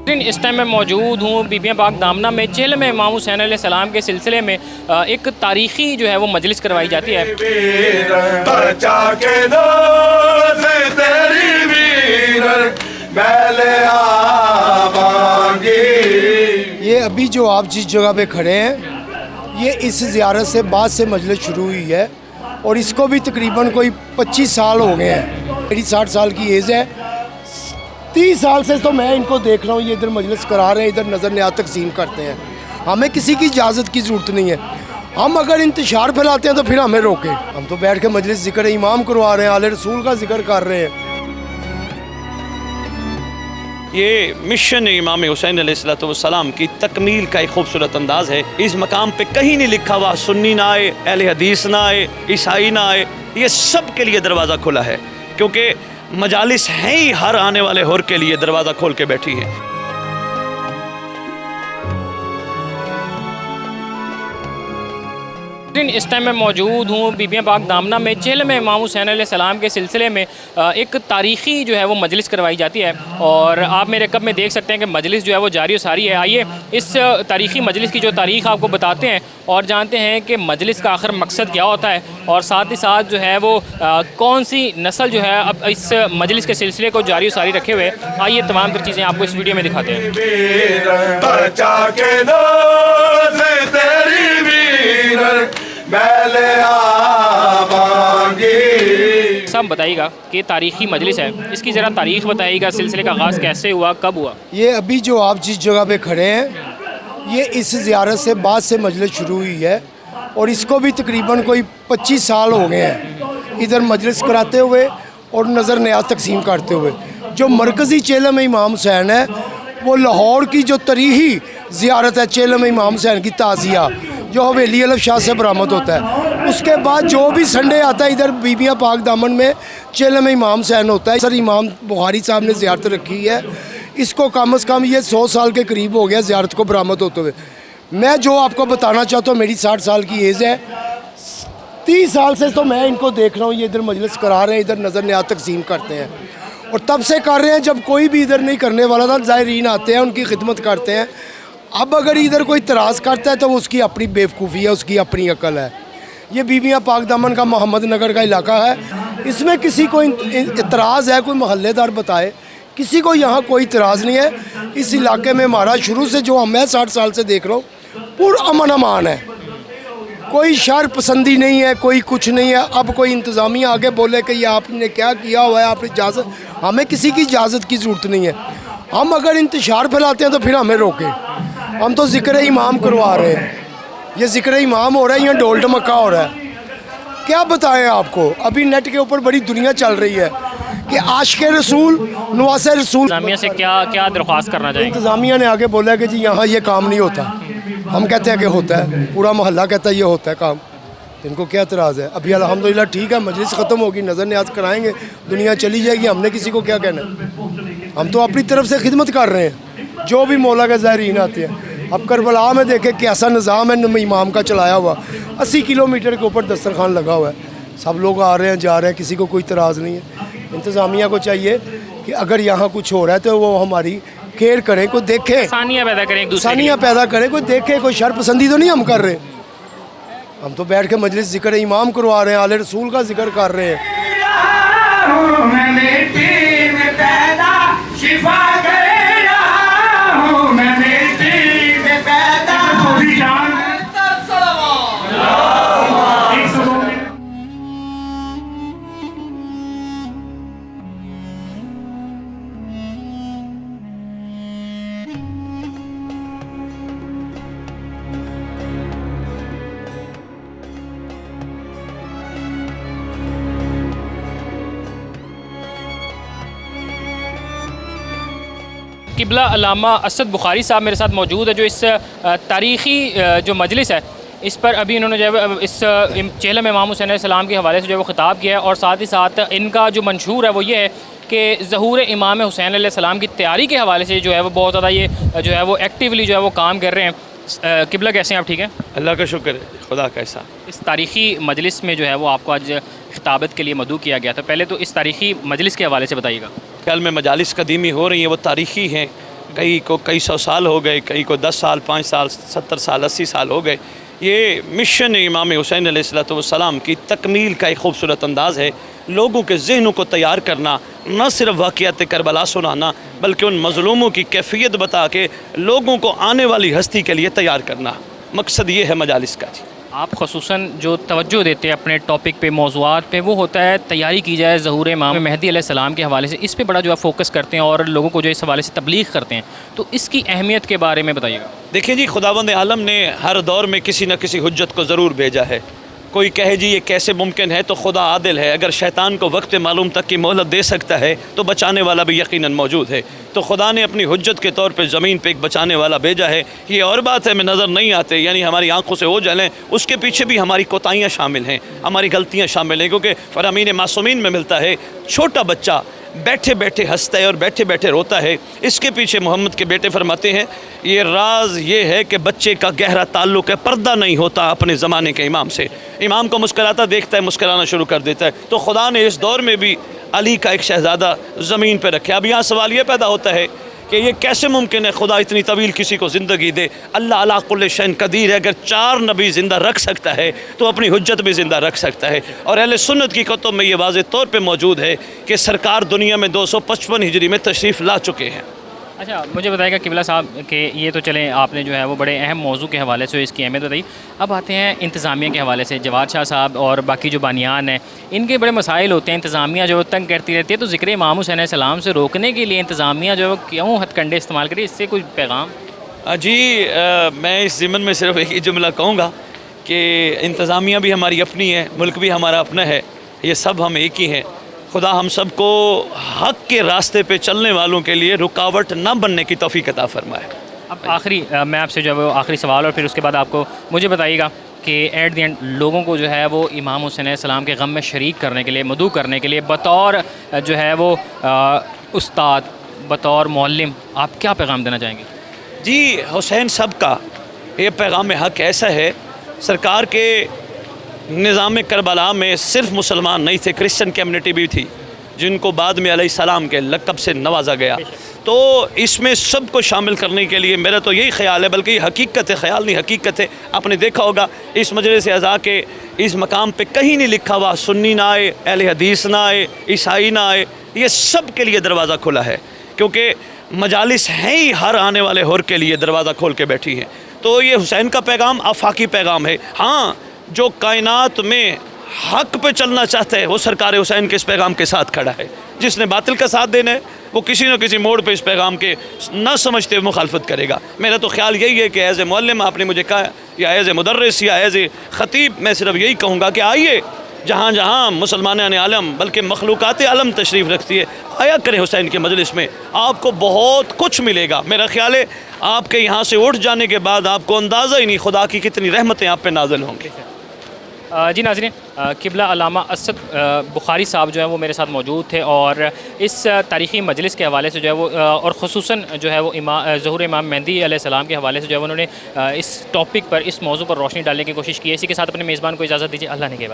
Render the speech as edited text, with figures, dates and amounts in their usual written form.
इस टाइम मैं मौजूद हूँ बीबियाँ पाक दामना में। जेल में इमाम हुसैन अलैहिस्सलाम के सिलसिले में एक तारीख़ी जो है वो मजलिस करवाई जाती है। ये अभी जो आप जिस जगह पे खड़े हैं, ये इस ज़ियारत से बाद से मजलिस शुरू हुई है और इसको भी तकरीबन कोई 25 साल हो गए हैं। मेरी 60 साल की एज है। 30 साल से तो मैं इनको देख रहा हूँ, ये इधर मजलिस करा रहे हैं, इधर नज़र न्याज़ तकसीम करते हैं। हमें किसी की इजाज़त की ज़रूरत नहीं है। हम अगर इंतशार फैलाते हैं तो फिर हमें रोके। हम तो बैठ के मजलिस ज़िक्र इमाम करवा रहे हैं, आले रसूल का जिक्र कर रहे हैं। ये मिशन इमाम हुसैन अलैहिस्सलाम की तकमील का एक खूबसूरत अंदाज़ है। इस मकाम पे कहीं नहीं लिखा हुआ सुन्नी ना आए, अहले हदीस ना आए, ईसाई ना आए। ये सब के लिए दरवाज़ा खुला है, क्योंकि मजालिस हैं ही हर आने वाले हुर के लिए दरवाज़ा खोल के बैठी हैं। इस टाइम मैं मौजूद हूँ बीबियाँ पाक दामना में। जेल में इमाम हुसैन अलैहिस्सलाम के सिलसिले में एक तारीख़ी जो है वो मजलिस करवाई जाती है और आप मेरे कब में देख सकते हैं कि मजलिस जो है वो जारी सारी है। आइए इस तारीख़ी मजलिस की जो तारीख़ आपको बताते हैं और जानते हैं कि मजलिस का आखिर मकसद क्या होता है और साथ ही साथ जो है वो कौन सी नस्ल जो है अब इस मजलिस के सिलसिले को जारी सारी रखे हुए। आइए तमाम तर चीज़ें आपको इस वीडियो में दिखाते हैं। सब बताइएगा कि तारीख़ी मजलिस है, इसकी ज़रा तारीख़ बताइएगा, सिलसिले का आगाज़ कैसे हुआ, कब हुआ? ये अभी जो आप जिस जगह पे खड़े हैं, ये इस ज़ियारत से बाद से मजलिस शुरू हुई है और इसको भी तकरीबन कोई 25 साल हो गए हैं इधर मजलिस कराते हुए और नज़र न्याज़ तकसीम करते हुए। जो मरकज़ी चेलम इमाम हुसैन है, वो लाहौर की जो तारीख़ी ज़ियारत है चेलम इमाम हुसैन की ताज़िया, जो हवेली अलफ शाह से बरामद होता है। उसके बाद जो भी संडे आता है इधर बीबियाँ पाक दामन में चेलम इमाम हुसैन होता है। सर इमाम बुखारी साहब ने ज़ियारत रखी है, इसको कम से कम ये 100 साल के करीब हो गया ज़ियारत को बरामद होते हुए। मैं जो आपको बताना चाहता हूँ, मेरी 60 साल की एज है। 30 साल से तो मैं इनको देख रहा हूँ, ये इधर मजलिस करा रहे हैं, इधर नज़र न्याज़ तकसीम करते हैं और तब से कर रहे हैं जब कोई भी इधर नहीं करने वाला था। ज़ायरीन आते हैं, उनकी खिदमत करते हैं। अब अगर इधर कोई इतराज़ करता है तो वो उसकी अपनी बेवकूफ़ी है, उसकी अपनी अकल है। ये बीबियाँ पाक दामन का मोहम्मद नगर का इलाका है, इसमें किसी को इतराज़ है कोई मोहल्लेदार बताए। किसी को यहाँ कोई इतराज़ नहीं है। इस इलाके में हमारा शुरू से जो मैं 60 साल से देख रहा हूँ, पूरा अमन अमान है, कोई शर पसंदी नहीं है, कोई कुछ नहीं है। अब कोई इंतज़ामिया आगे बोले कि ये आपने क्या किया हुआ है, आपने इजाज़त, हमें किसी की इजाज़त की ज़रूरत नहीं है। हम अगर इंतशार फैलाते हैं तो फिर हमें रोके। हम तो ज़िक्र इमाम करवा रहे हैं, ये ज़िक्र इमाम हो रहा है, यहाँ ढोल ढमक्का हो रहा है। क्या बताएं आपको, अभी नेट के ऊपर बड़ी दुनिया चल रही है कि आशिक़ रसूल, नवासे रसूल। इंतज़ामिया से क्या दरख्वास्त करना चाहिए? इंतज़ामिया ने आगे बोला कि जी यहाँ ये काम नहीं होता। हम कहते हैं कि होता है, पूरा मोहल्ला कहता है ये होता है काम। इनको क्या एतराज़ है? अभी अल्हम्दुलिल्लाह ठीक है, मजलिस ख़त्म होगी, नज़र न्याज़ कराएंगे, दुनिया चली जाएगी, हमने किसी को क्या कहना। हम तो अपनी तरफ से खिदमत कर रहे हैं, जो भी मौला के ज़ायरीन आते हैं। अब करबला में देखे कैसा निज़ाम है इमाम का चलाया हुआ। 80 किलोमीटर के ऊपर दस्तरखान लगा हुआ है, सब लोग आ रहे हैं जा रहे हैं, किसी को कोई इतराज़ नहीं है। इंतज़ामिया को चाहिए कि अगर यहाँ कुछ हो रहा है तो वो हमारी केयर करें, कोई देखे, आसानियाँ पैदा करें, आसानियाँ पैदा करें, कोई देखे, कोई शर पसंदी तो नहीं हम कर रहे। हम तो बैठ के मजलिस ज़िक्र इमाम करवा रहे हैं, आले रसूल का जिक्र कर रहे हैं। किबला अल्लामा असद बुखारी साहब मेरे साथ मौजूद है, जो इस तारीख़ी जो मजलिस है इस पर अभी इन्होंने जो है इस चेलम इमाम हुसैन अलैहिस्सलाम के हवाले से जो है वो ख़िताब किया है और साथ ही साथ इनका जो मंशूर है वो ये है कि ज़हूर इमाम हुसैन अलैहिस्सलाम की तैयारी के हवाले से जो है वो बहुत ज़्यादा ये जो है वो एक्टिवली जो है वो काम कर रहे हैं। किबला कैसे हैं आप? ठीक है, अल्लाह का शुक्र है, खुदा कैसा। इस तारीख़ी मजलिस में जो है वो आपको आज खिताबत के लिए मदऊ किया गया था। पहले तो इस तारीख़ी मजलिस के हवाले से बताइएगा। ख्याल में मजालिस कदीमी हो रही हैं, वो तारीख़ी हैं, कई को कई सौ साल हो गए, कई को 10 साल, 5 साल, 70 साल, 80 साल हो गए। ये मिशन इमाम हुसैन अलैहिस्सलाम की तकमील का एक खूबसूरत अंदाज़ है। लोगों के जहनों को तैयार करना, न सिर्फ वाक़यात करबला सुनाना, बल्कि उन मज़लूमों की कैफियत बता के लोगों को आने वाली हस्ती के लिए तैयार करना, मकसद ये है मजालिस का। जी, आप ख़ुसूसन जो तवज्जो देते हैं अपने टॉपिक पे, मौज़ूआत पे, वो होता है तैयारी की जाए ज़हूर इमाम मेहदी अलैहिस्सलाम के हवाले से। इस पे बड़ा जो है फोकस करते हैं और लोगों को जो इस हवाले से तबलीग करते हैं, तो इसकी अहमियत के बारे में बताइएगा। देखिए जी, खुदावंद आलम ने हर दौर में किसी न किसी हुज्जत को ज़रूर भेजा है। कोई कहे जी ये कैसे मुमकिन है, तो खुदा आदिल है। अगर शैतान को वक्त मालूम तक की मोहलत दे सकता है तो बचाने वाला भी यकीनन मौजूद है। तो खुदा ने अपनी हुज्जत के तौर पे ज़मीन पे एक बचाने वाला भेजा है। ये और बात है, में नज़र नहीं आते, यानी हमारी आंखों से ओझल हैं, उसके पीछे भी हमारी कोताहियाँ शामिल हैं, हमारी गलतियाँ शामिल हैं। क्योंकि फरामीन मासूमीन में मिलता है, छोटा बच्चा बैठे बैठे हंसता है और बैठे बैठे रोता है। इसके पीछे मोहम्मद के बेटे फरमाते हैं, ये राज ये है कि बच्चे का गहरा ताल्लुक़ है, पर्दा नहीं होता अपने ज़माने के इमाम से। इमाम को मुस्कराता देखता है, मुस्कराना शुरू कर देता है। तो खुदा ने इस दौर में भी अली का एक शहज़ादा ज़मीन पर रखा। अब यहाँ सवाल ये पैदा होता है कि ये कैसे मुमकिन है, खुदा इतनी तवील किसी को ज़िंदगी दे। अल्लाह अला कुल्ल शैइन कदीर है। अगर 4 नबी ज़िंदा रख सकता है तो अपनी हुज्जत भी ज़िंदा रख सकता है। और अहले सुन्नत की कुतुब में ये वाज़ेह तौर पे मौजूद है कि सरकार दुनिया में 255 हिजरी में तशरीफ़ ला चुके हैं। अच्छा, मुझे बताइएगा किबला साहब कि ये तो चलें, आपने जो है वो बड़े अहम मौजू के हवाले से इसकी अहमियत बताई। अब आते हैं इंतज़ामिया के हवाले से। जवाद शाह साहब और बाकी जो बानियान हैं, इनके बड़े मसाइल होते हैं। इंतज़ामिया जो तंग करती रहती है, तो ज़िक्र इमाम हुसैन अलैहिस्सलाम से रोकने के लिए इंतज़ामिया जो क्यों हथकंडे इस्तेमाल करें, इससे कोई पैगाम? जी, मैं इस ज़िमन में सिर्फ एक ही जुमला कहूँगा कि इंतज़ामिया भी हमारी अपनी है, मुल्क भी हमारा अपना है, ये सब हम एक ही हैं। खुदा हम सब को हक़ के रास्ते पे चलने वालों के लिए रुकावट न बनने की तौफ़ीक़ अता फ़रमाए। अब आखिरी मैं आपसे जो है वो आखिरी सवाल, और फिर उसके बाद आपको मुझे बताइएगा कि एट द एंड लोगों को जो है वो इमाम हुसैन अलैहिस्सलाम के गम में शरीक करने के लिए, मदऊ करने के लिए, बतौर जो है वो उस्ताद, बतौर मुअल्लिम, आप क्या पैगाम देना चाहेंगे? जी, हुसैन सब का ये पैगाम हक़ ऐसा है, सरकार के निज़ाम करबला में सिर्फ मुसलमान नहीं थे, क्रिश्चियन कम्युनिटी भी थी, जिनको बाद में अलैहिस्सलाम के लक़ब से नवाजा गया। तो इसमें सबको शामिल करने के लिए मेरा तो यही ख्याल है, बल्कि हकीकत है, ख्याल नहीं हकीकत है। आपने देखा होगा इस मजलिस अज़ा के इस मकाम पे कहीं नहीं लिखा हुआ सुन्नी ना आए, अहले हदीस ना आए, ईसाई ना आए। ये सब के लिए दरवाज़ा खुला है, क्योंकि मजालिस हैं ही हर आने वाले हुर के लिए दरवाज़ा खोल के बैठी हैं। तो ये हुसैन का पैगाम आफाकी पैगाम है। हाँ, जो कायनात में हक़ पे चलना चाहता है वो सरकार हुसैन के इस पैगाम के साथ खड़ा है। जिसने बातिल का साथ देना है वो किसी न किसी मोड़ पे इस पैगाम के न समझते हुए मुखालफत करेगा। मेरा तो ख्याल यही है कि एज़ ए मुअल्लिम आपने मुझे कहा, या एज़ ए मुदर्रिस, या एज़ ए ख़तीब, मैं सिर्फ यही कहूँगा कि आइए, जहाँ जहाँ मुसलमान आलम बल्कि मखलूक़ात आलम तशरीफ़ रखती है, आया करें हुसैन के मजलिस में, आपको बहुत कुछ मिलेगा। मेरा ख्याल है आपके यहाँ से उठ जाने के बाद आपको अंदाज़ा ही नहीं खुदा की कितनी रहमतें आप पे नाज़िल होंगी। जी नाज़रीन, किबला अल्लामा असद बुखारी साहब जो है वो मेरे साथ मौजूद थे, और इस तारीख़ी मजलिस के हवाले से जो है वो और ख़ुसूसन जो है वो ज़हूर इमाम मेहदी अलैहिस्सलाम के हवाले से जो है उन्होंने इस टॉपिक पर, इस मौजू पर रोशनी डालने की कोशिश की है। इसी के साथ अपने मेज़बान को इजाज़त दीजिए। अल्लाह ने के बाद।